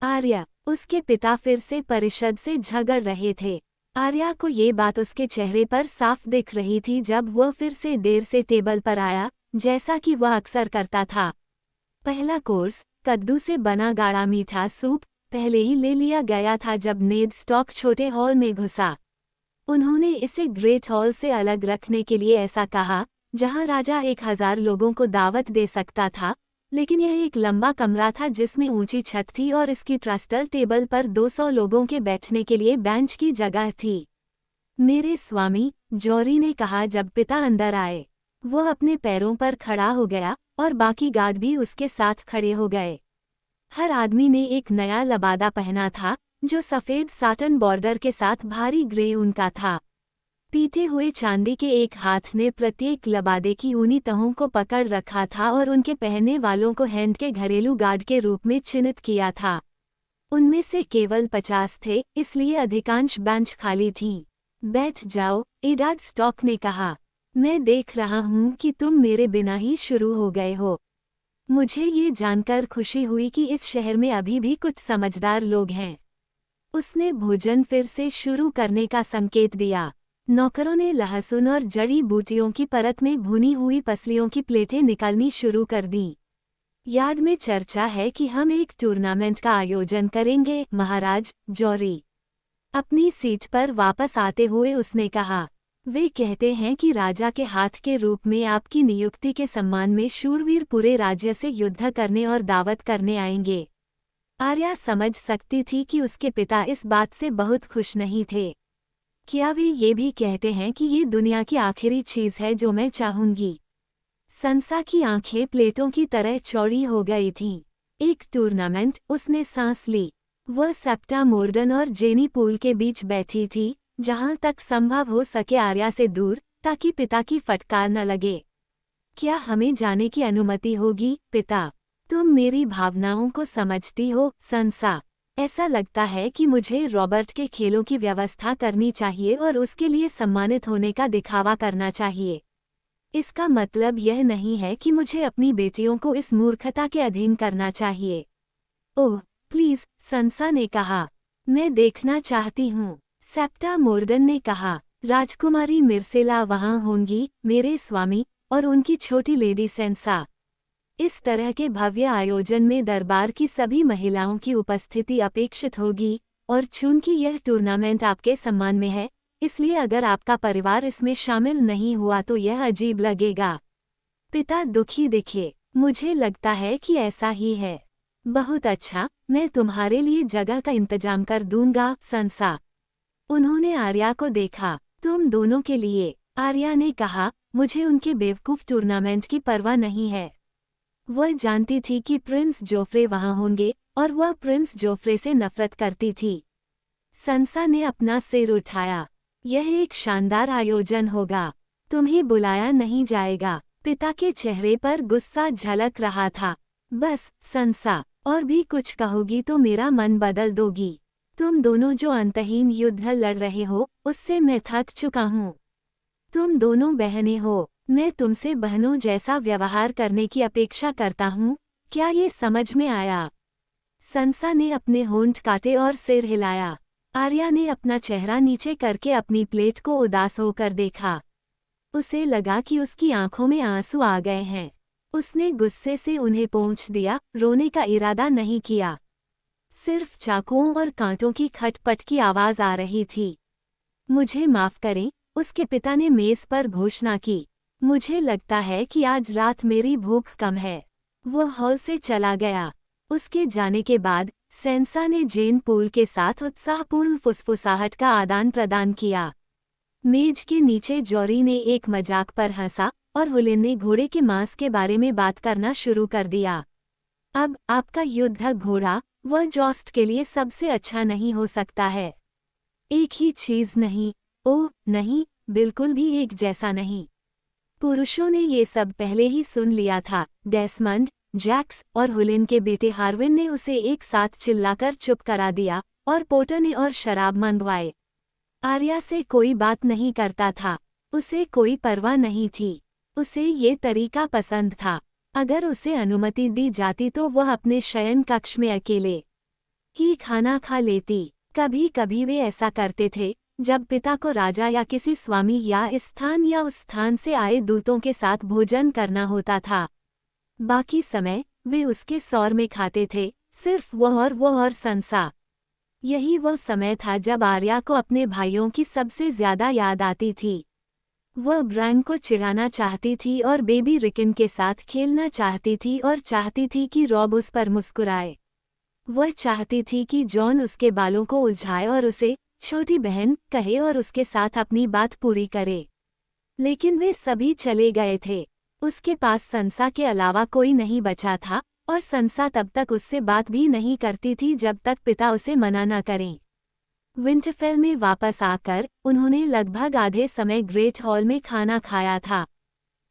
आर्या, उसके पिता फिर से परिषद से झगड़ रहे थे। आर्या को ये बात उसके चेहरे पर साफ दिख रही थी जब वह फिर से देर से टेबल पर आया, जैसा कि वह अक्सर करता था। पहला कोर्स, कद्दू से बना गाढ़ा मीठा सूप, पहले ही ले लिया गया था जब नेड स्टॉक छोटे हॉल में घुसा। उन्होंने इसे ग्रेट हॉल से अलग रखने के लिए ऐसा कहा, जहां राजा 1000 लोगों को दावत दे सकता था, लेकिन यह एक लंबा कमरा था जिसमें ऊंची छत थी और इसकी ट्रस्टल टेबल पर 200 लोगों के बैठने के लिए बेंच की जगह थी। मेरे स्वामी, जॉरी ने कहा जब पिता अंदर आए। वह अपने पैरों पर खड़ा हो गया और बाकी गार्ड भी उसके साथ खड़े हो गए। हर आदमी ने एक नया लबादा पहना था, जो सफ़ेद साटन बॉर्डर के साथ भारी ग्रे ऊन का था। पीटे हुए चांदी के एक हाथ ने प्रत्येक लबादे की ऊनी तहों को पकड़ रखा था और उनके पहनने वालों को हैंड के घरेलू गार्ड के रूप में चिन्हित किया था। उनमें से केवल 50 थे, इसलिए अधिकांश बेंच खाली थीं। बैठ जाओ, एडाड स्टॉक ने कहा। मैं देख रहा हूँ कि तुम मेरे बिना ही शुरू हो गए हो। मुझे ये जानकर खुशी हुई कि इस शहर में अभी भी कुछ समझदार लोग हैं। उसने भोजन फिर से शुरू करने का संकेत दिया। नौकरों ने लहसुन और जड़ी बूटियों की परत में भुनी हुई पसलियों की प्लेटें निकालनी शुरू कर दीं। यार्ड में चर्चा है कि हम एक टूर्नामेंट का आयोजन करेंगे, महाराज, जॉरी। अपनी सीट पर वापस आते हुए उसने कहा। वे कहते हैं कि राजा के हाथ के रूप में आपकी नियुक्ति के सम्मान में शूरवीर पूरे राज्य से युद्ध करने और दावत करने आएंगे। आर्या समझ सकती थी कि उसके पिता इस बात से बहुत खुश नहीं थे। क्या वे ये भी कहते हैं कि ये दुनिया की आखिरी चीज़ है जो मैं चाहूंगी? संसा की आंखें प्लेटों की तरह चौड़ी हो गई थीं। एक टूर्नामेंट, उसने सांस ली। वह सेप्टा मोर्डन और जेनी पूल के बीच बैठी थी, जहां तक संभव हो सके आर्या से दूर, ताकि पिता की फटकार न लगे। क्या हमें जाने की अनुमति होगी, पिता? तुम मेरी भावनाओं को समझती हो, संसा। ऐसा लगता है कि मुझे रॉबर्ट के खेलों की व्यवस्था करनी चाहिए और उसके लिए सम्मानित होने का दिखावा करना चाहिए। इसका मतलब यह नहीं है कि मुझे अपनी बेटियों को इस मूर्खता के अधीन करना चाहिए। ओह, प्लीज, संसा ने कहा। मैं देखना चाहती हूँ, सेप्टा मोर्डन ने कहा। राजकुमारी मिर्सेला वहाँ होंगी, मेरे स्वामी, और उनकी छोटी लेडी सेंसा। इस तरह के भव्य आयोजन में दरबार की सभी महिलाओं की उपस्थिति अपेक्षित होगी, और चूंकि यह टूर्नामेंट आपके सम्मान में है, इसलिए अगर आपका परिवार इसमें शामिल नहीं हुआ तो यह अजीब लगेगा। पिता दुखी दिखे। मुझे लगता है कि ऐसा ही है। बहुत अच्छा, मैं तुम्हारे लिए जगह का इंतजाम कर दूंगा, संसा। उन्होंने आर्या को देखा। तुम दोनों के लिए, आर्या ने कहा। मुझे उनके बेवकूफ़ टूर्नामेंट की परवाह नहीं है। वह जानती थी कि प्रिंस जोफ्रे वहां होंगे, और वह प्रिंस जोफ्रे से नफरत करती थी। संसा ने अपना सिर उठाया। यह एक शानदार आयोजन होगा। तुम्हें बुलाया नहीं जाएगा। पिता के चेहरे पर गुस्सा झलक रहा था। बस, संसा, और भी कुछ कहोगी तो मेरा मन बदल दोगी। तुम दोनों जो अंतहीन युद्ध लड़ रहे हो, उससे मैं थक चुका हूँ। तुम दोनों बहनें हो। मैं तुमसे बहनों जैसा व्यवहार करने की अपेक्षा करता हूँ। क्या ये समझ में आया? संसा ने अपने होंठ काटे और सिर हिलाया। आर्या ने अपना चेहरा नीचे करके अपनी प्लेट को उदास होकर देखा। उसे लगा कि उसकी आंखों में आंसू आ गए हैं। उसने गुस्से से उन्हें पोंछ दिया, रोने का इरादा नहीं किया। सिर्फ चाकुओं और कांटों की खटपट की आवाज आ रही थी। मुझे माफ करें, उसके पिता ने मेज पर घोषणा की। मुझे लगता है कि आज रात मेरी भूख कम है। वह हॉल से चला गया। उसके जाने के बाद सेंसा ने जेन पूल के साथ उत्साहपूर्ण फुसफुसाहट का आदान प्रदान किया। मेज के नीचे जॉरी ने एक मजाक पर हंसा और हुलिन ने घोड़े के मांस के बारे में बात करना शुरू कर दिया। अब आपका युद्ध घोड़ा, वह जॉस्ट के लिए सबसे अच्छा नहीं हो सकता है। एक ही चीज नहीं, ओह नहीं, बिल्कुल भी एक जैसा नहीं। पुरुषों ने ये सब पहले ही सुन लिया था। डेसमंड, जैक्स और हुलिन के बेटे हार्विन ने उसे एक साथ चिल्लाकर चुप करा दिया, और पोटर ने और शराब मंगवाए। आर्या से कोई बात नहीं करता था। उसे कोई परवाह नहीं थी। उसे ये तरीका पसंद था। अगर उसे अनुमति दी जाती तो वह अपने शयन कक्ष में अकेले ही खाना खा लेती। कभी कभी वे ऐसा करते थे जब पिता को राजा या किसी स्वामी या इस स्थान या उस स्थान से आए दूतों के साथ भोजन करना होता था। बाकी समय वे उसके सौर में खाते थे, सिर्फ वो और संसा। यही वो समय था जब आर्या को अपने भाइयों की सबसे ज्यादा याद आती थी। वह ब्रायन को चिढ़ाना चाहती थी और बेबी रिकन के साथ खेलना चाहती थी और चाहती थी कि रॉब उस पर मुस्कुराए। वह चाहती थी कि जॉन उसके बालों को उलझाए और उसे छोटी बहन कहे और उसके साथ अपनी बात पूरी करे। लेकिन वे सभी चले गए थे। उसके पास संसा के अलावा कोई नहीं बचा था और संसा तब तक उससे बात भी नहीं करती थी जब तक पिता उसे मना न करें। विंटरफेल में वापस आकर उन्होंने लगभग आधे समय ग्रेट हॉल में खाना खाया था।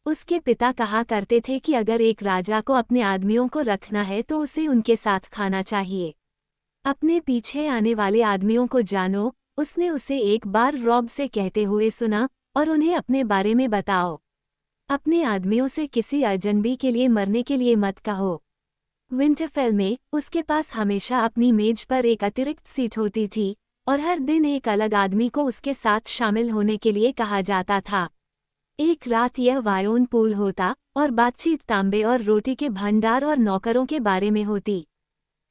उसके पिता कहा करते थे कि अगर एक राजा को अपने आदमियों को रखना है तो उसे उनके साथ खाना चाहिए। अपने पीछे आने वाले आदमियों को जानो, उसने उसे एक बार रॉब से कहते हुए सुना, और उन्हें अपने बारे में बताओ। अपने आदमियों से किसी अजनबी के लिए मरने के लिए मत कहो। विंटरफेल में उसके पास हमेशा अपनी मेज पर एक अतिरिक्त सीट होती थी और हर दिन एक अलग आदमी को उसके साथ शामिल होने के लिए कहा जाता था। एक रात यह वायोन पूल होता और बातचीत तांबे और रोटी के भंडार और नौकरों के बारे में होती।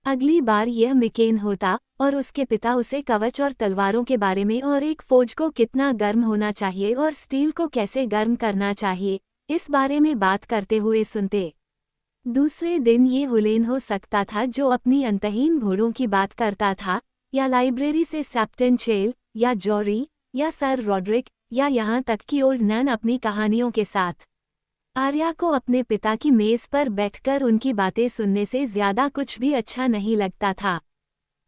अगली बार यह मिकेन होता और उसके पिता उसे कवच और तलवारों के बारे में और एक फौज को कितना गर्म होना चाहिए और स्टील को कैसे गर्म करना चाहिए इस बारे में बात करते हुए सुनते। दूसरे दिन ये हुलेन हो सकता था जो अपनी अंतहीन घोड़ों की बात करता था, या लाइब्रेरी से कैप्टन चेल या जॉरी या सर रॉड्रिक या यहाँ तक कि ओल्ड नैन अपनी कहानियों के साथ। आर्या को अपने पिता की मेज पर बैठकर उनकी बातें सुनने से ज्यादा कुछ भी अच्छा नहीं लगता था।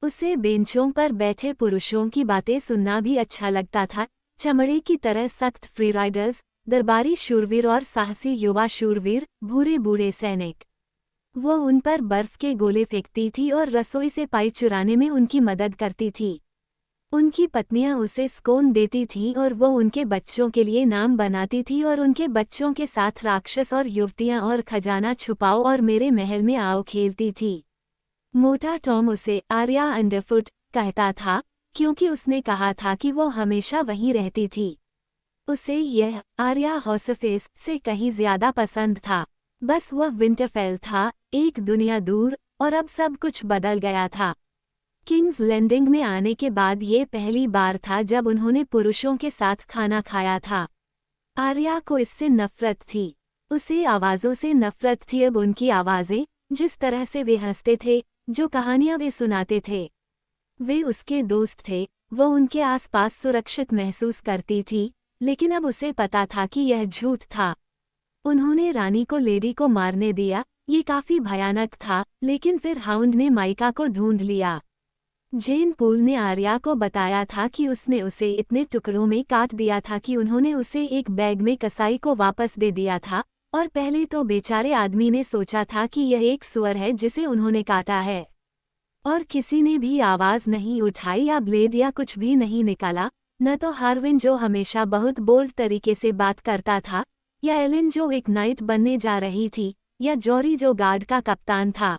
उसे बेंचों पर बैठे पुरुषों की बातें सुनना भी अच्छा लगता था, चमड़े की तरह सख्त फ्री राइडर्स, दरबारी शूरवीर और साहसी युवा शूरवीर, भूरे बूढ़े सैनिक। वो उन पर बर्फ के गोले फेंकती थी और रसोई से पाई चुराने में उनकी मदद करती थी। उनकी पत्नियां उसे स्कोन देती थीं और वो उनके बच्चों के लिए नाम बनाती थी और उनके बच्चों के साथ राक्षस और युवतियां और खजाना छुपाओ और मेरे महल में आओ खेलती थी। मोटा टॉम उसे आर्या अंडरफुट कहता था क्योंकि उसने कहा था कि वो हमेशा वहीं रहती थी। उसे यह आर्या हॉसफेस से कहीं ज्यादा पसंद था। बस वह विंटरफेल था, एक दुनिया दूर, और अब सब कुछ बदल गया था। किंग्स लैंडिंग में आने के बाद ये पहली बार था जब उन्होंने पुरुषों के साथ खाना खाया था। आर्या को इससे नफरत थी। उसे आवाज़ों से नफरत थी, अब उनकी आवाज़ें, जिस तरह से वे हंसते थे, जो कहानियां वे सुनाते थे। वे उसके दोस्त थे, वो उनके आसपास सुरक्षित महसूस करती थी, लेकिन अब उसे पता था कि यह झूठ था। उन्होंने रानी को लेडी को मारने दिया, ये काफी भयानक था, लेकिन फिर हाउंड ने माइका को ढूंढ लिया। जेन पूल ने आर्या को बताया था कि उसने उसे इतने टुकड़ों में काट दिया था कि उन्होंने उसे एक बैग में कसाई को वापस दे दिया था, और पहले तो बेचारे आदमी ने सोचा था कि यह एक सुअर है जिसे उन्होंने काटा है। और किसी ने भी आवाज़ नहीं उठाई या ब्लेड या कुछ भी नहीं निकाला, न तो हार्विन जो हमेशा बहुत बोल्ड तरीके से बात करता था, या एलिन जो एक नाइट बनने जा रही थी, या जॉरी जो गार्ड का कप्तान था।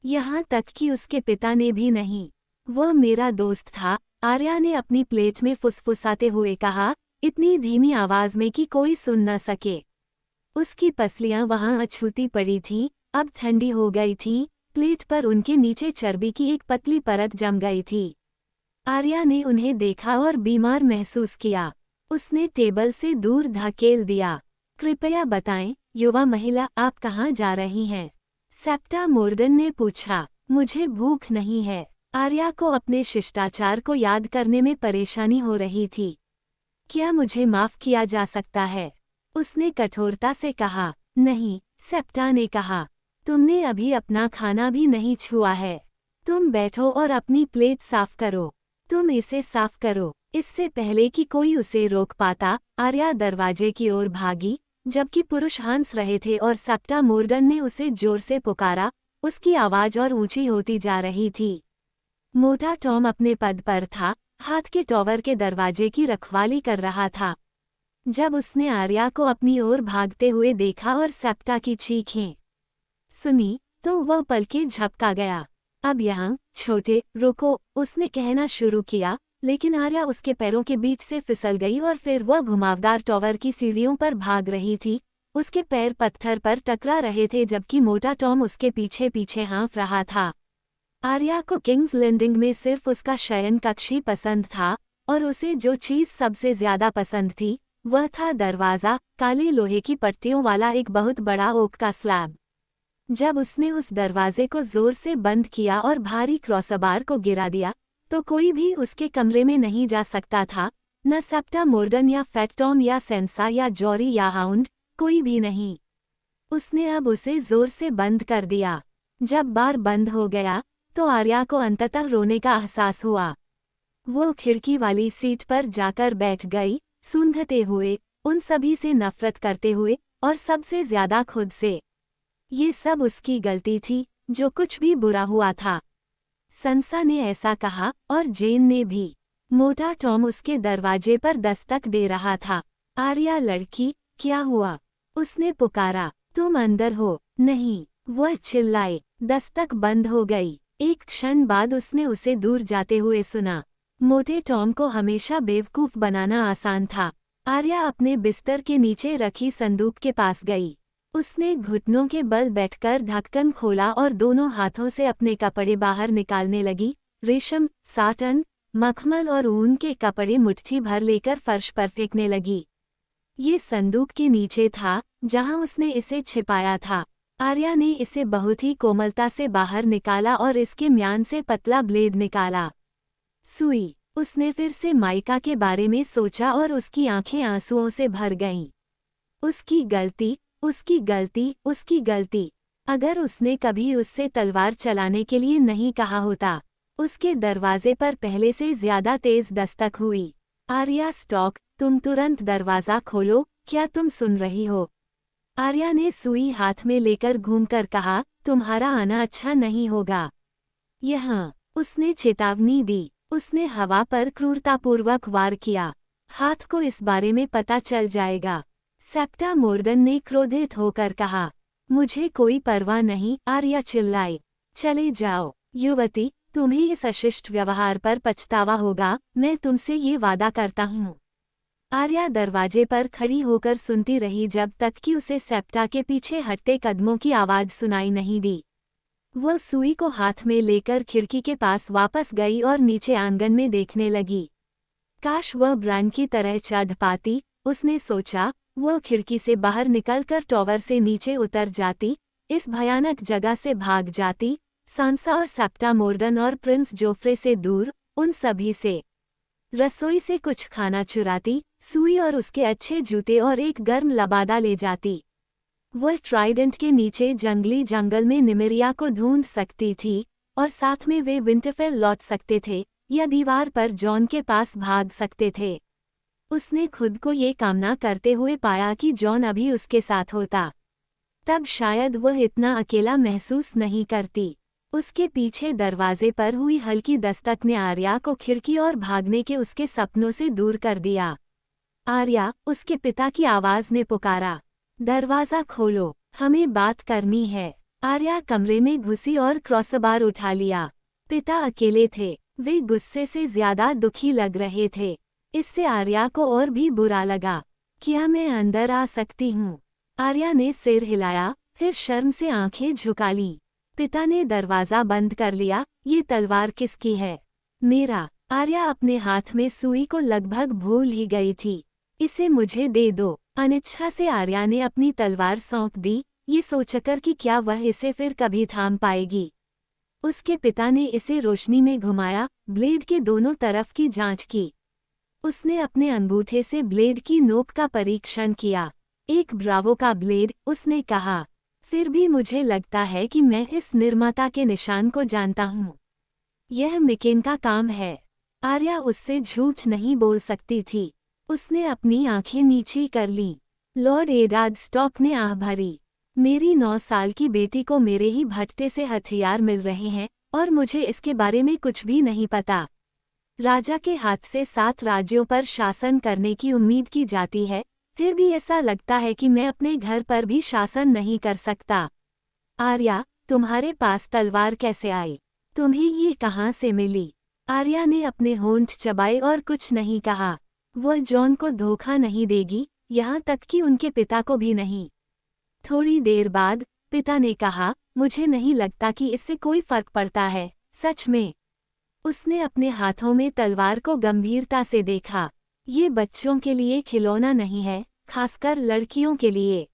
यहाँ तक कि उसके पिता ने भी नहीं। वह मेरा दोस्त था, आर्या ने अपनी प्लेट में फुसफुसाते हुए कहा, इतनी धीमी आवाज में कि कोई सुन न सके। उसकी पसलियां वहां अछूती पड़ी थीं, अब ठंडी हो गई थीं, प्लेट पर उनके नीचे चर्बी की एक पतली परत जम गई थी। आर्या ने उन्हें देखा और बीमार महसूस किया। उसने टेबल से दूर धकेल दिया। कृपया बताएं, युवा महिला, आप कहाँ जा रही हैं? सेप्टा मोर्डन ने पूछा। मुझे भूख नहीं है। आर्या को अपने शिष्टाचार को याद करने में परेशानी हो रही थी। क्या मुझे माफ किया जा सकता है? उसने कठोरता से कहा। नहीं, सेप्टा ने कहा। तुमने अभी अपना खाना भी नहीं छुआ है। तुम बैठो और अपनी प्लेट साफ करो। तुम इसे साफ करो। इससे पहले कि कोई उसे रोक पाता, आर्या दरवाजे की ओर भागी, जबकि पुरुष हंस रहे थे और सेप्टा मोर्डन ने उसे जोर से पुकारा, उसकी आवाज और ऊंची होती जा रही थी। मोटा टॉम अपने पद पर था, हाथ के टॉवर के दरवाजे की रखवाली कर रहा था। जब उसने आर्या को अपनी ओर भागते हुए देखा और सेप्टा की चीखें सुनी, तो वह पलके झपका गया। अब यहाँ छोटे रुको, उसने कहना शुरू किया, लेकिन आर्या उसके पैरों के बीच से फिसल गई और फिर वह घुमावदार टॉवर की सीढ़ियों पर भाग रही थी। उसके पैर पत्थर पर टकरा रहे थे जबकि मोटा टॉम उसके पीछे पीछे हाँफ रहा था। आर्या को किंग्स लैंडिंग में सिर्फ उसका शयन कक्ष ही पसंद था और उसे जो चीज सबसे ज्यादा पसंद थी वह था दरवाजा, काले लोहे की पट्टियों वाला एक बहुत बड़ा ओक का स्लैब। जब उसने उस दरवाजे को जोर से बंद किया और भारी क्रॉसबार को गिरा दिया तो कोई भी उसके कमरे में नहीं जा सकता था, न सेप्टा मोर्डन या फैक्टॉम या सेंसा या जॉरी या हाउंड, कोई भी नहीं। उसने अब उसे जोर से बंद कर दिया। जब बार बंद हो गया तो आर्या को अंततः रोने का एहसास हुआ। वो खिड़की वाली सीट पर जाकर बैठ गई, सूंघते हुए, उन सभी से नफरत करते हुए और सबसे ज्यादा खुद से। ये सब उसकी गलती थी, जो कुछ भी बुरा हुआ था। संसा ने ऐसा कहा और जेन ने भी। मोटा टॉम उसके दरवाजे पर दस्तक दे रहा था। आर्या लड़की, क्या हुआ? उसने पुकारा। तुम अंदर हो? नहीं, वह चिल्लाए। दस्तक बंद हो गई। एक क्षण बाद उसने उसे दूर जाते हुए सुना। मोटे टॉम को हमेशा बेवकूफ बनाना आसान था। आर्या अपने बिस्तर के नीचे रखी संदूक के पास गई। उसने घुटनों के बल बैठकर ढक्कन खोला और दोनों हाथों से अपने कपड़े बाहर निकालने लगी। रेशम, साटन, मखमल और ऊन के कपड़े मुट्ठी भर लेकर फर्श पर फेंकने लगी। ये संदूक के नीचे था जहां उसने इसे छिपाया था। आर्या ने इसे बहुत ही कोमलता से बाहर निकाला और इसके म्यान से पतला ब्लेड निकाला। सुई। उसने फिर से माइका के बारे में सोचा और उसकी आंखें आंसुओं से भर गईं। उसकी गलती, उसकी गलती, उसकी गलती। अगर उसने कभी उससे तलवार चलाने के लिए नहीं कहा होता। उसके दरवाजे पर पहले से ज्यादा तेज दस्तक हुई। आर्या स्टॉक, तुम तुरंत दरवाजा खोलो, क्या तुम सुन रही हो? आर्या ने सुई हाथ में लेकर घूमकर कहा, तुम्हारा आना अच्छा नहीं होगा यहाँ। उसने चेतावनी दी। उसने हवा पर क्रूरतापूर्वक वार किया। हाथ को इस बारे में पता चल जाएगा। सेप्टा मोर्डन ने क्रोधित होकर कहा। मुझे कोई परवाह नहीं, आर्या चिल्लाई। चले जाओ, युवती, तुम्हें इस अशिष्ट व्यवहार पर पछतावा होगा, मैं तुमसे ये वादा करता हूँ। आर्या दरवाजे पर खड़ी होकर सुनती रही जब तक कि उसे सेप्टा के पीछे हटते कदमों की आवाज सुनाई नहीं दी। वह सुई को हाथ में लेकर खिड़की के पास वापस गई और नीचे आंगन में देखने लगी। काश वह ब्रांड की तरह चढ़ पाती, उसने सोचा। वह खिड़की से बाहर निकलकर टॉवर से नीचे उतर जाती, इस भयानक जगह से भाग जाती, सांसा और सेप्टा मोर्डन और प्रिंस जोफ्रे से दूर, उन सभी से। रसोई से कुछ खाना चुराती, सुई और उसके अच्छे जूते और एक गर्म लबादा ले जाती। वह ट्राइडेंट के नीचे जंगली जंगल में निमिरिया को ढूंढ सकती थी और साथ में वे विंटरफेल लौट सकते थे या दीवार पर जॉन के पास भाग सकते थे। उसने खुद को ये कामना करते हुए पाया कि जॉन अभी उसके साथ होता। तब शायद वह इतना अकेला महसूस नहीं करती। उसके पीछे दरवाजे पर हुई हल्की दस्तक ने आर्या को खिड़की और भागने के उसके सपनों से दूर कर दिया। आर्या, उसके पिता की आवाज ने पुकारा। दरवाजा खोलो, हमें बात करनी है। आर्या कमरे में घुसी और क्रॉसबार उठा लिया। पिता अकेले थे। वे गुस्से से ज्यादा दुखी लग रहे थे। इससे आर्या को और भी बुरा लगा। क्या मैं अंदर आ सकती हूँ? आर्या ने सिर हिलाया, फिर शर्म से आंखें झुका लीं। पिता ने दरवाजा बंद कर लिया। ये तलवार किसकी है? मेरा। आर्या अपने हाथ में सुई को लगभग भूल ही गई थी। इसे मुझे दे दो। अनिच्छा से आर्या ने अपनी तलवार सौंप दी, ये सोचकर कि क्या वह इसे फिर कभी थाम पाएगी। उसके पिता ने इसे रोशनी में घुमाया, ब्लेड के दोनों तरफ की जांच की। उसने अपने अंगूठे से ब्लेड की नोक का परीक्षण किया। एक ब्रावो का ब्लेड, उसने कहा। फिर भी मुझे लगता है कि मैं इस निर्माता के निशान को जानता हूँ। यह मिकेन का काम है। आर्या उससे झूठ नहीं बोल सकती थी। उसने अपनी आंखें नीची कर लीं। लॉर्ड एडाद स्टॉक ने आह भरी। मेरी 9 साल की बेटी को मेरे ही भट्टे से हथियार मिल रहे हैं और मुझे इसके बारे में कुछ भी नहीं पता। राजा के हाथ से 7 राज्यों पर शासन करने की उम्मीद की जाती है, फिर भी ऐसा लगता है कि मैं अपने घर पर भी शासन नहीं कर सकता। आर्या, तुम्हारे पास तलवार कैसे आई? तुम्हें ये कहाँ से मिली? आर्या ने अपने होंठ चबाए और कुछ नहीं कहा। वह जॉन को धोखा नहीं देगी, यहाँ तक कि उनके पिता को भी नहीं। थोड़ी देर बाद पिता ने कहा, मुझे नहीं लगता कि इससे कोई फर्क पड़ता है, सच में। उसने अपने हाथों में तलवार को गंभीरता से देखा। ये बच्चों के लिए खिलौना नहीं है, खासकर लड़कियों के लिए।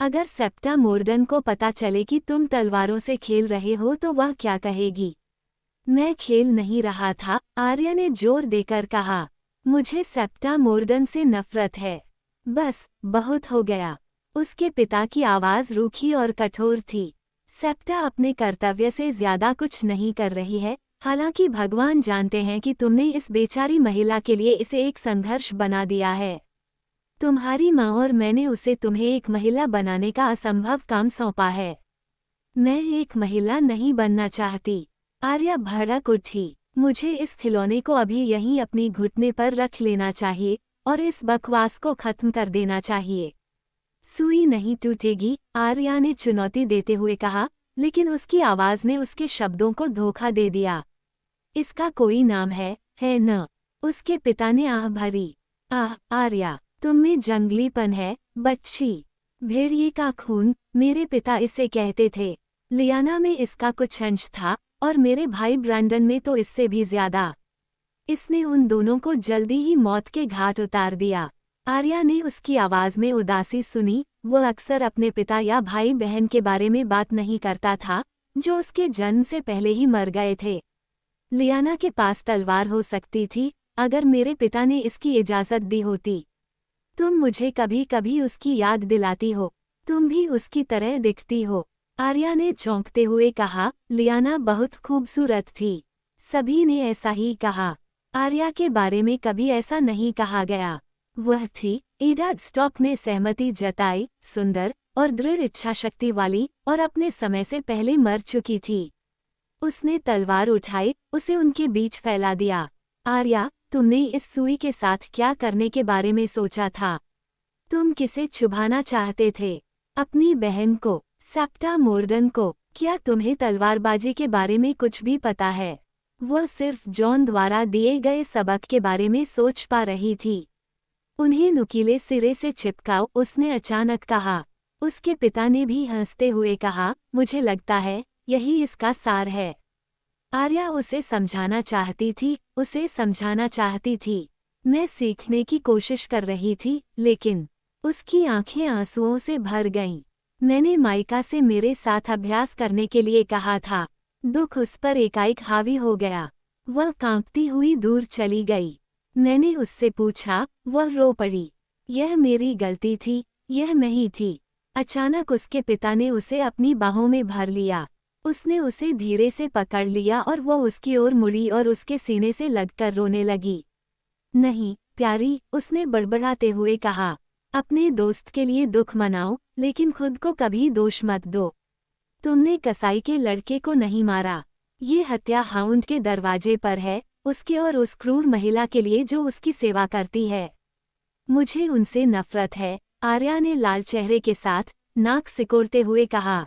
अगर सेप्टा मोर्डन को पता चले कि तुम तलवारों से खेल रहे हो तो वह क्या कहेगी? मैं खेल नहीं रहा था, आर्या ने जोर देकर कहा। मुझे सेप्टा मोर्डन से नफरत है। बस, बहुत हो गया। उसके पिता की आवाज़ रूखी और कठोर थी। सेप्टा अपने कर्तव्य से ज्यादा कुछ नहीं कर रही है, हालांकि भगवान जानते हैं कि तुमने इस बेचारी महिला के लिए इसे एक संघर्ष बना दिया है। तुम्हारी माँ और मैंने उसे तुम्हें एक महिला बनाने का असंभव काम सौंपा है। मैं एक महिला नहीं बनना चाहती। आर्या भड़क उठी। मुझे इस खिलौने को अभी यहीं अपनी घुटने पर रख लेना चाहिए और इस बकवास को खत्म कर देना चाहिए। सुई नहीं टूटेगी, आर्या ने चुनौती देते हुए कहा, लेकिन उसकी आवाज ने उसके शब्दों को धोखा दे दिया। इसका कोई नाम है न? उसके पिता ने आह भरी। आर्या, तुम में जंगलीपन है, बच्ची। भेड़िए का खून, मेरे पिता इसे कहते थे। लियाना में इसका कुछ अंश था और मेरे भाई ब्रैंडन में तो इससे भी ज्यादा। इसने उन दोनों को जल्दी ही मौत के घाट उतार दिया। आर्या ने उसकी आवाज में उदासी सुनी। वह अक्सर अपने पिता या भाई बहन के बारे में बात नहीं करता था, जो उसके जन्म से पहले ही मर गए थे। लियाना के पास तलवार हो सकती थी, अगर मेरे पिता ने इसकी इजाजत दी होती। तुम मुझे कभी कभी उसकी याद दिलाती हो। तुम भी उसकी तरह दिखती हो। आर्या ने चौंकते हुए कहा, लियाना बहुत खूबसूरत थी। सभी ने ऐसा ही कहा। आर्या के बारे में कभी ऐसा नहीं कहा गया। वह थी, एडा स्टॉक ने सहमति जताई, सुंदर और दृढ़ इच्छाशक्ति वाली, और अपने समय से पहले मर चुकी थी। उसने तलवार उठाई, उसे उनके बीच फैला दिया। आर्या, तुमने इस सुई के साथ क्या करने के बारे में सोचा था? तुम किसे चुभाना चाहते थे? अपनी बहन को, सेप्टा मोर्डन को? क्या तुम्हें तलवारबाजी के बारे में कुछ भी पता है? वह सिर्फ जॉन द्वारा दिए गए सबक के बारे में सोच पा रही थी। उन्हें नुकीले सिरे से चिपकाओ, उसने अचानक कहा। उसके पिता ने भी हंसते हुए कहा, मुझे लगता है यही इसका सार है। आर्या उसे समझाना चाहती थी, उसे समझाना चाहती थी। मैं सीखने की कोशिश कर रही थी, लेकिन उसकी आंखें आंसुओं से भर गईं। मैंने माइका से मेरे साथ अभ्यास करने के लिए कहा था। दुख उस पर एकाएक हावी हो गया। वह कांपती हुई दूर चली गई। मैंने उससे पूछा, वह रो पड़ी। यह मेरी गलती थी, यह मैं ही थी। अचानक उसके पिता ने उसे अपनी बाहों में भर लिया। उसने उसे धीरे से पकड़ लिया और वह उसकी ओर मुड़ी और उसके सीने से लगकर रोने लगी। नहीं, प्यारी, उसने बड़बड़ाते हुए कहा। अपने दोस्त के लिए दुख मनाओ, लेकिन खुद को कभी दोष मत दो। तुमने कसाई के लड़के को नहीं मारा। ये हत्या हाउंड के दरवाजे पर है, उसके और उस क्रूर महिला के लिए जो उसकी सेवा करती है। मुझे उनसे नफरत है, आर्या ने लाल चेहरे के साथ नाक सिकोड़ते हुए कहा।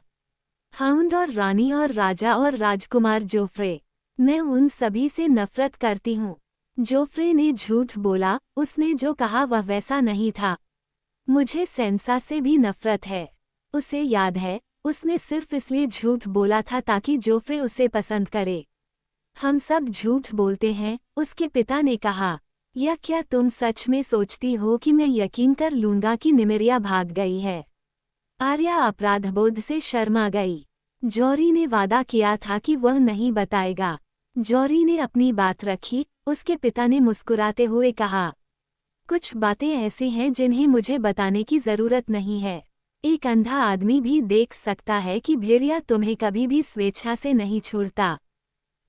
हाउंड और रानी और राजा और राजकुमार जोफ्रे, मैं उन सभी से नफरत करती हूँ। जोफ्रे ने झूठ बोला, उसने जो कहा वह वैसा नहीं था। मुझे सेंसा से भी नफरत है। उसे याद है, उसने सिर्फ इसलिए झूठ बोला था ताकि जोफ्रे उसे पसंद करे। हम सब झूठ बोलते हैं, उसके पिता ने कहा। या क्या तुम सच में सोचती हो कि मैं यकीन कर लूंगा कि निमिरिया भाग गई है? आर्या अपराधबोध से शर्मा गई। जॉरी ने वादा किया था कि वह नहीं बताएगा। जॉरी ने अपनी बात रखी, उसके पिता ने मुस्कुराते हुए कहा। कुछ बातें ऐसी हैं जिन्हें मुझे बताने की जरूरत नहीं है। एक अंधा आदमी भी देख सकता है कि भेड़िया तुम्हें कभी भी स्वेच्छा से नहीं छोड़ता।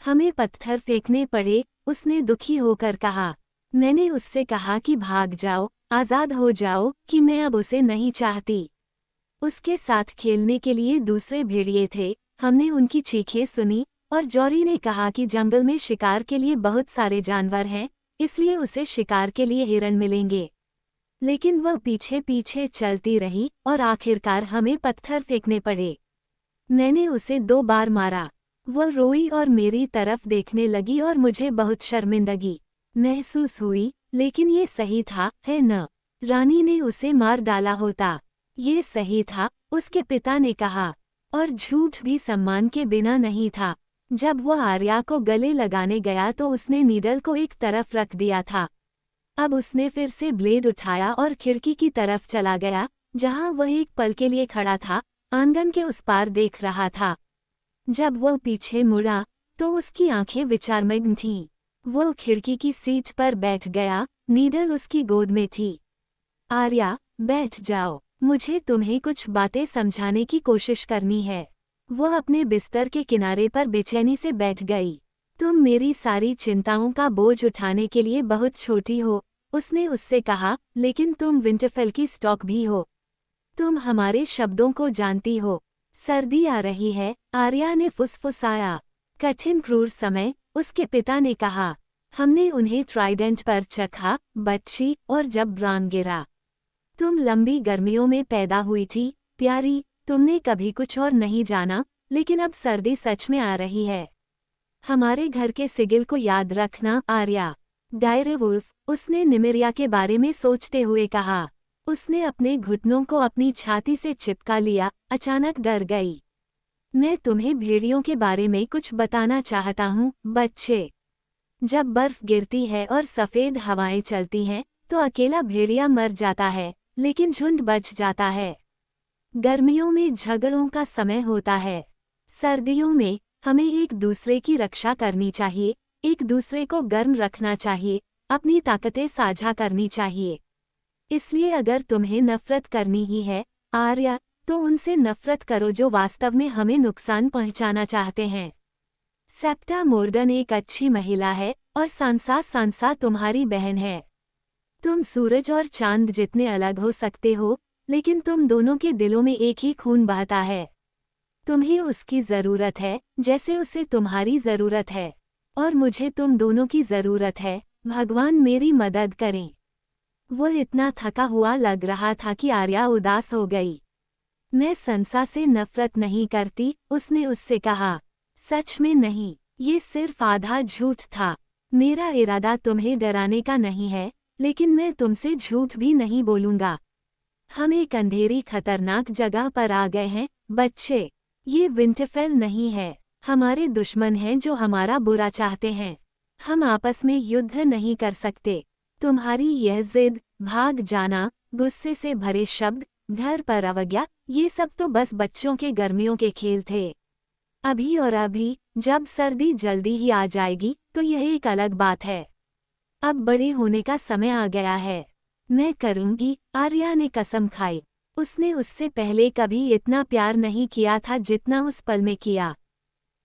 हमें पत्थर फेंकने पड़े, उसने दुखी होकर कहा। मैंने उससे कहा कि भाग जाओ, आज़ाद हो जाओ, कि मैं अब उसे नहीं चाहती। उसके साथ खेलने के लिए दूसरे भेड़िए थे। हमने उनकी चीखें सुनी और जॉरी ने कहा कि जंगल में शिकार के लिए बहुत सारे जानवर हैं, इसलिए उसे शिकार के लिए हिरन मिलेंगे। लेकिन वह पीछे पीछे चलती रही और आखिरकार हमें पत्थर फेंकने पड़े। मैंने उसे 2 बार मारा। वो रोई और मेरी तरफ देखने लगी और मुझे बहुत शर्मिंदगी महसूस हुई, लेकिन ये सही था, है न? रानी ने उसे मार डाला होता। ये सही था, उसके पिता ने कहा। और झूठ भी सम्मान के बिना नहीं था। जब वह आर्या को गले लगाने गया तो उसने नीडल को एक तरफ रख दिया था। अब उसने फिर से ब्लेड उठाया और खिड़की की तरफ चला गया, जहां वह एक पल के लिए खड़ा था, आंगन के उस पार देख रहा था। जब वह पीछे मुड़ा तो उसकी आंखें विचारमग्न थीं। वो खिड़की की सीट पर बैठ गया, नीडल उसकी गोद में थी। आर्या, बैठ जाओ, मुझे तुम्हें कुछ बातें समझाने की कोशिश करनी है। वह अपने बिस्तर के किनारे पर बेचैनी से बैठ गई। तुम मेरी सारी चिंताओं का बोझ उठाने के लिए बहुत छोटी हो, उसने उससे कहा, लेकिन तुम विंटरफेल की स्टॉक भी हो। तुम हमारे शब्दों को जानती हो। सर्दी आ रही है, आर्या ने फुसफुसाया। कठिन क्रूर समय, उसके पिता ने कहा। हमने उन्हें ट्राइडेंट पर चखा, बच्ची, और जब ब्रान गिरा। तुम लंबी गर्मियों में पैदा हुई थी, प्यारी, तुमने कभी कुछ और नहीं जाना, लेकिन अब सर्दी सच में आ रही है। हमारे घर के सिगिल को याद रखना, आर्या। डायरेवुल्फ, उसने निमिरिया के बारे में सोचते हुए कहा। उसने अपने घुटनों को अपनी छाती से चिपका लिया, अचानक डर गई। मैं तुम्हें भेड़ियों के बारे में कुछ बताना चाहता हूँ, बच्चे। जब बर्फ गिरती है और सफ़ेद हवाएं चलती हैं, तो अकेला भेड़िया मर जाता है, लेकिन झुंड बच जाता है। गर्मियों में झगड़ों का समय होता है। सर्दियों में हमें एक दूसरे की रक्षा करनी चाहिए, एक दूसरे को गर्म रखना चाहिए, अपनी ताकतें साझा करनी चाहिए। इसलिए अगर तुम्हें नफरत करनी ही है, आर्या, तो उनसे नफरत करो जो वास्तव में हमें नुकसान पहुंचाना चाहते हैं। सेप्टा मोर्डन एक अच्छी महिला है और सांसा तुम्हारी बहन है। तुम सूरज और चांद जितने अलग हो सकते हो, लेकिन तुम दोनों के दिलों में एक ही खून बहता है। तुम्हें उसकी ज़रूरत है, जैसे उसे तुम्हारी ज़रूरत है। और मुझे तुम दोनों की ज़रूरत है, भगवान मेरी मदद करें। वह इतना थका हुआ लग रहा था कि आर्या उदास हो गई। मैं संसा से नफरत नहीं करती, उसने उससे कहा। सच में नहीं, ये सिर्फ आधा झूठ था। मेरा इरादा तुम्हें डराने का नहीं है, लेकिन मैं तुमसे झूठ भी नहीं बोलूंगा। हम एक अंधेरी खतरनाक जगह पर आ गए हैं, बच्चे। ये विंटरफेल नहीं है। हमारे दुश्मन हैं जो हमारा बुरा चाहते हैं। हम आपस में युद्ध नहीं कर सकते। तुम्हारी यह जिद, भाग जाना, गुस्से से भरे शब्द, घर पर अवज्ञा, ये सब तो बस बच्चों के गर्मियों के खेल थे। अभी और अभी, जब सर्दी जल्दी ही आ जाएगी, तो यह एक अलग बात है। अब बड़े होने का समय आ गया है। मैं करूंगी, आर्या ने कसम खाई। उसने उससे पहले कभी इतना प्यार नहीं किया था जितना उस पल में किया।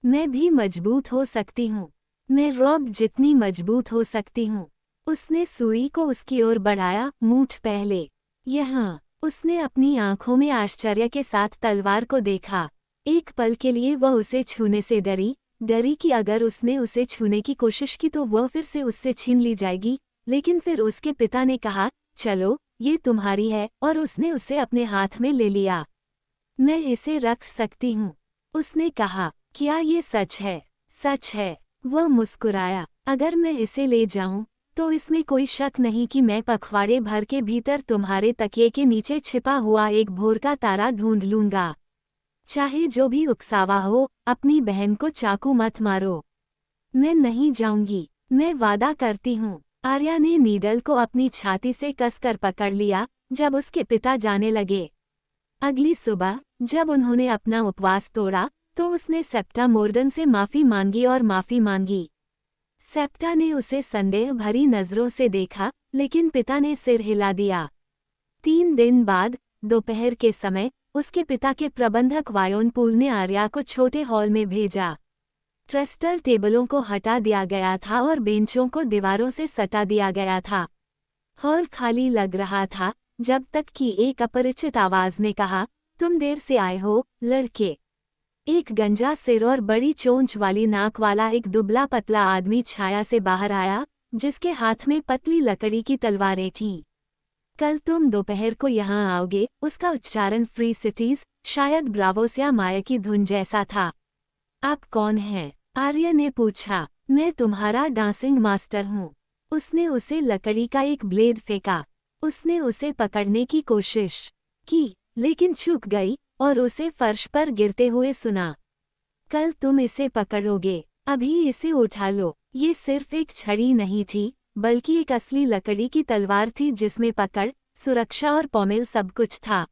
मैं भी मजबूत हो सकती हूँ। मैं रॉब जितनी मजबूत हो सकती हूँ। उसने सुई को उसकी ओर बढ़ाया, मूठ पहले। यहाँ, उसने अपनी आंखों में आश्चर्य के साथ तलवार को देखा। एक पल के लिए वह उसे छूने से डरी कि अगर उसने उसे छूने की कोशिश की तो वह फिर से उससे छीन ली जाएगी, लेकिन फिर उसके पिता ने कहा, चलो, ये तुम्हारी है, और उसने उसे अपने हाथ में ले लिया। मैं इसे रख सकती हूँ, उसने कहा। क्या ये सच है? सच है, वह मुस्कुराया। अगर मैं इसे ले जाऊं, तो इसमें कोई शक नहीं कि मैं पखवाड़े भर के भीतर तुम्हारे तकिए के नीचे छिपा हुआ एक भोर का तारा ढूंढ लूंगा। चाहे जो भी उकसावा हो, अपनी बहन को चाकू मत मारो। मैं नहीं जाऊंगी, मैं वादा करती हूँ। आर्या ने नीडल को अपनी छाती से कसकर पकड़ लिया, जब उसके पिता जाने लगे। अगली सुबह, जब उन्होंने अपना उपवास तोड़ा, तो उसने सेप्टा मोर्डन से माफ़ी मांगी और माफ़ी मांगी। सेप्टा ने उसे संदेह भरी नज़रों से देखा, लेकिन पिता ने सिर हिला दिया। 3 दिन बाद, दोपहर के समय, उसके पिता के प्रबंधक वायोन पूल ने आर्या को छोटे हॉल में भेजा। ट्रेस्टल टेबलों को हटा दिया गया था और बेंचों को दीवारों से सटा दिया गया था। हॉल खाली लग रहा था, जब तक कि एक अपरिचित आवाज ने कहा, तुम देर से आए हो, लड़के। एक गंजा सिर और बड़ी चोंच वाली नाक वाला एक दुबला पतला आदमी छाया से बाहर आया, जिसके हाथ में पतली लकड़ी की तलवारें थीं। कल तुम दोपहर को यहाँ आओगे, उसका उच्चारण फ्री सिटीज, शायद ब्रावोस या माया की धुन जैसा था। आप कौन हैं? आर्या ने पूछा। मैं तुम्हारा डांसिंग मास्टर हूँ। उसने उसे लकड़ी का एक ब्लेड फेंका। उसने उसे पकड़ने की कोशिश की, लेकिन चूक गई और उसे फर्श पर गिरते हुए सुना। कल तुम इसे पकड़ोगे, अभी इसे उठा लो। ये सिर्फ एक छड़ी नहीं थी, बल्कि एक असली लकड़ी की तलवार थी जिसमें पकड़, सुरक्षा और पॉमेल सब कुछ था।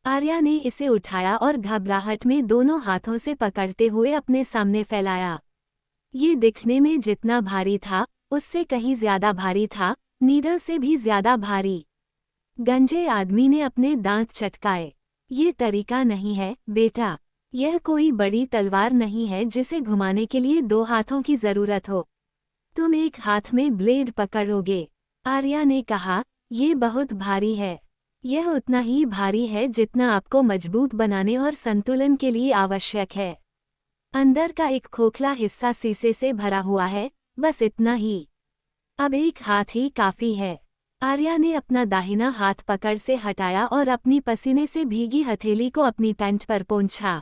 आर्या ने इसे उठाया और घबराहट में दोनों हाथों से पकड़ते हुए अपने सामने फैलाया। ये दिखने में जितना भारी था, उससे कहीं ज्यादा भारी था, नीडल से भी ज्यादा भारी। गंजे आदमी ने अपने दांत चटकाए। ये तरीका नहीं है, बेटा। यह कोई बड़ी तलवार नहीं है जिसे घुमाने के लिए 2 हाथों की जरूरत हो। तुम एक हाथ में ब्लेड पकड़ोगे। आर्या ने कहा, ये बहुत भारी है। यह उतना ही भारी है जितना आपको मजबूत बनाने और संतुलन के लिए आवश्यक है। अंदर का एक खोखला हिस्सा शीशे से भरा हुआ है, बस इतना ही। अब एक हाथ ही काफी है। आर्या ने अपना दाहिना हाथ पकड़ से हटाया और अपनी पसीने से भीगी हथेली को अपनी पैंट पर पोंछा।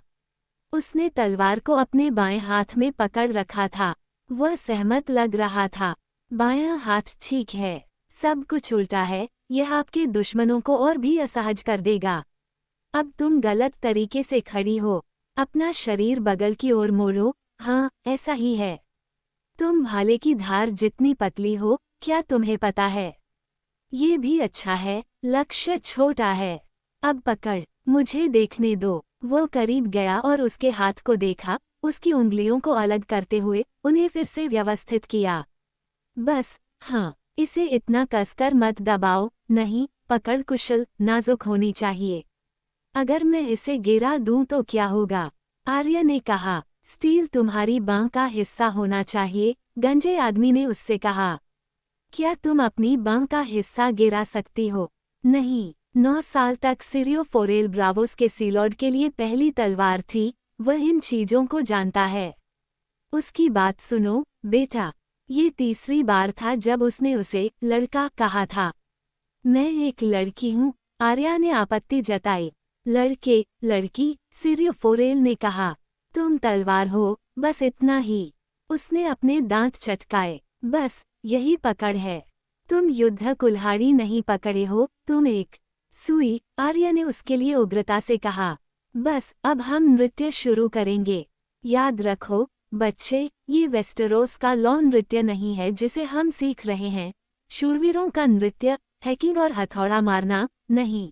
उसने तलवार को अपने बाएं हाथ में पकड़ रखा था। वह सहमत लग रहा था। बायां हाथ ठीक है। सब कुछ उल्टा है, यह आपके दुश्मनों को और भी असहज कर देगा। अब तुम गलत तरीके से खड़ी हो। अपना शरीर बगल की ओर मोड़ो। हाँ, ऐसा ही है। तुम भाले की धार जितनी पतली हो, क्या तुम्हें पता है? ये भी अच्छा है, लक्ष्य छोटा है। अब पकड़, मुझे देखने दो। वो करीब गया और उसके हाथ को देखा, उसकी उंगलियों को अलग करते हुए उन्हें फिर से व्यवस्थित किया। बस, हाँ, इसे इतना कसकर मत दबाओ। नहीं, पकड़ कुशल, नाजुक होनी चाहिए। अगर मैं इसे गिरा दूं तो क्या होगा? आर्य ने कहा। स्टील तुम्हारी बांह का हिस्सा होना चाहिए, गंजे आदमी ने उससे कहा। क्या तुम अपनी बांह का हिस्सा गिरा सकती हो? नहीं। 9 साल तक सिरियो फोरेल ब्रावोस के सीलॉर्ड के लिए पहली तलवार थी, वह इन चीजों को जानता है। उसकी बात सुनो, बेटा। ये तीसरी बार था जब उसने उसे लड़का कहा था। मैं एक लड़की हूँ, आर्या ने आपत्ति जताई। लड़के, लड़की, सिरियो फोरेल ने कहा। तुम तलवार हो, बस इतना ही। उसने अपने दांत चटकाए। बस, यही पकड़ है। तुम युद्ध कुल्हाड़ी नहीं पकड़े हो, तुम एक सुई, आर्य ने उसके लिए उग्रता से कहा। बस, अब हम नृत्य शुरू करेंगे। याद रखो, बच्चे, ये वेस्टरोस का लौ नृत्य नहीं है जिसे हम सीख रहे हैं। शूरवीरों का नृत्य, हैकिंग और हथौड़ा मारना, नहीं।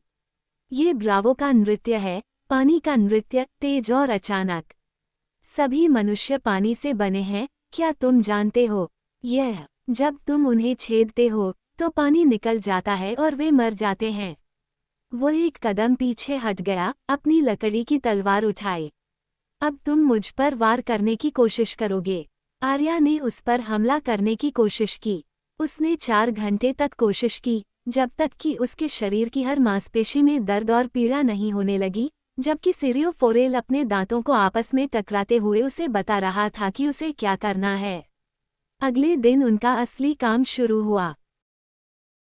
ये ब्रावो का नृत्य है, पानी का नृत्य, तेज और अचानक। सभी मनुष्य पानी से बने हैं, क्या तुम जानते हो? यह, जब तुम उन्हें छेदते हो, तो पानी निकल जाता है और वे मर जाते हैं। वो एक कदम पीछे हट गया, अपनी लकड़ी की तलवार उठाए। अब तुम मुझ पर वार करने की कोशिश करोगे। आर्या ने उस पर हमला करने की कोशिश की। उसने 4 घंटे तक कोशिश की, जब तक कि उसके शरीर की हर मांसपेशी में दर्द और पीड़ा नहीं होने लगी, जबकि सिरियो फोरेल अपने दांतों को आपस में टकराते हुए उसे बता रहा था कि उसे क्या करना है। अगले दिन उनका असली काम शुरू हुआ।